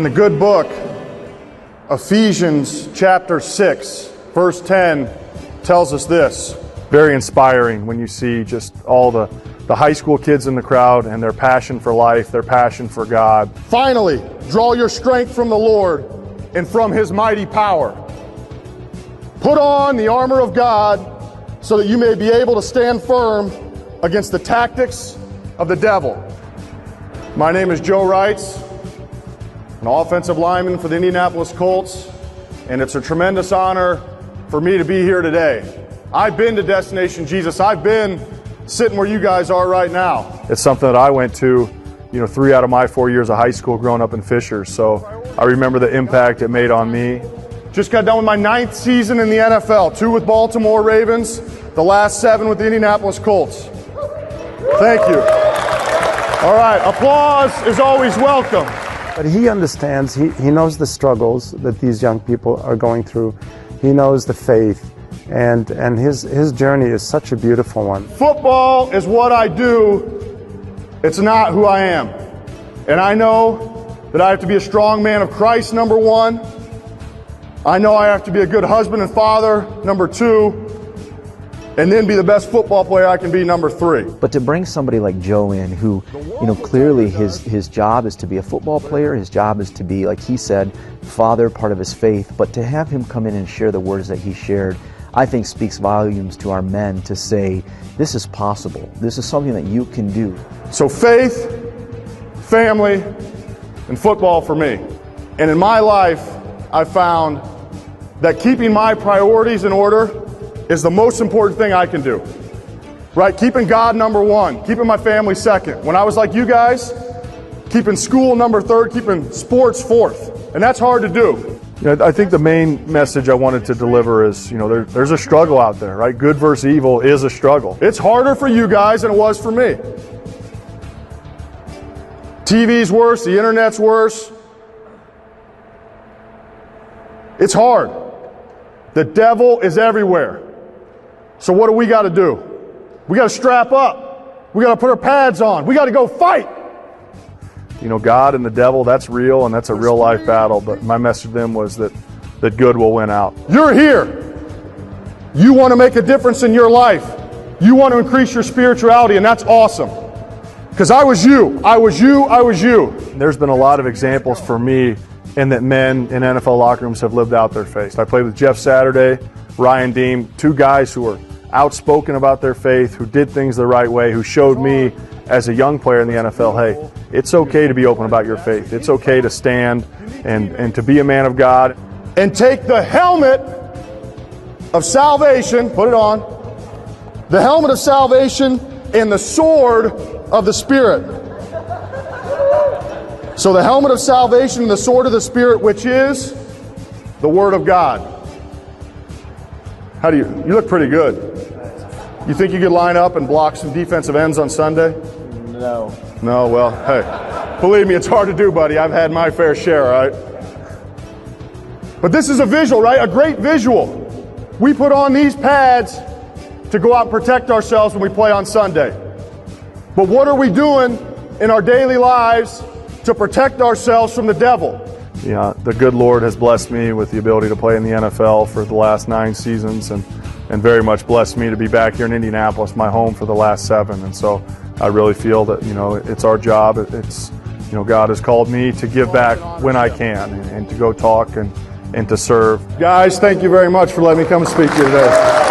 In the good book, Ephesians chapter 6, verse 10 tells us this. Very inspiring when you see just all the high school kids in the crowd and their passion for life, their passion for God. Finally, draw your strength from the Lord and from His mighty power. Put on the armor of God so that you may be able to stand firm against the tactics of the devil. My name is Joe Reitz, an offensive lineman for the Indianapolis Colts, and it's a tremendous honor for me to be here today. I've been to Destination Jesus. I've been sitting where you guys are right now. It's something that I went to, 3 out of my 4 years of high school growing up in Fishers, so I remember the impact it made on me. Just got done with my 9th season in the NFL, 2 with Baltimore Ravens, the last 7 with the Indianapolis Colts. Thank you. All right, applause is always welcome. But he understands, he knows the struggles that these young people are going through. He knows the faith, and his journey is such a beautiful one. Football is what I do. It's not who I am. And I know that I have to be a strong man of Christ, number 1. I know I have to be a good husband and father, number 2. And then be the best football player I can be, number 3. But to bring somebody like Joe in who, clearly his job is to be a football player, his job is to be, like he said, father, part of his faith, but to have him come in and share the words that he shared, I think speaks volumes to our men to say, this is possible. This is something that you can do. So faith, family, and football for me. And in my life, I found that keeping my priorities in order is the most important thing I can do. Right? Keeping God number 1, keeping my family second. When I was like you guys, keeping school number 3rd, keeping sports 4th. And that's hard to do. I think the main message I wanted to deliver is, there's a struggle out there, right? Good versus evil is a struggle. It's harder for you guys than it was for me. TV's worse, the internet's worse. It's hard. The devil is everywhere. So what do we got to do? We got to strap up. We got to put our pads on. We got to go fight. God and the devil, that's real, and that's a real life battle. But my message to them was that good will win out. You're here. You want to make a difference in your life. You want to increase your spirituality, and that's awesome. Because I was you. I was you. I was you. There's been a lot of examples for me and that men in NFL locker rooms have lived out their faith. I played with Jeff Saturday, Ryan Deem, 2 guys who were outspoken about their faith, who did things the right way, who showed me as a young player in the NFL, hey, it's okay to be open about your faith. It's okay to stand and to be a man of God. And take the helmet of salvation, put it on, the helmet of salvation and the sword of the Spirit. So the helmet of salvation and the sword of the Spirit, which is the Word of God. You look pretty good. You think you could line up and block some defensive ends on Sunday? No. No, well, hey, believe me, it's hard to do, buddy. I've had my fair share, all right? But this is a visual, right? A great visual. We put on these pads to go out and protect ourselves when we play on Sunday. But what are we doing in our daily lives to protect ourselves from the devil? Yeah, the good Lord has blessed me with the ability to play in the NFL for the last 9 seasons and very much blessed me to be back here in Indianapolis, my home, for the last 7. And so I really feel that, it's our job. It's, God has called me to give back when I can and to go talk and to serve. Guys, thank you very much for letting me come and speak to you today.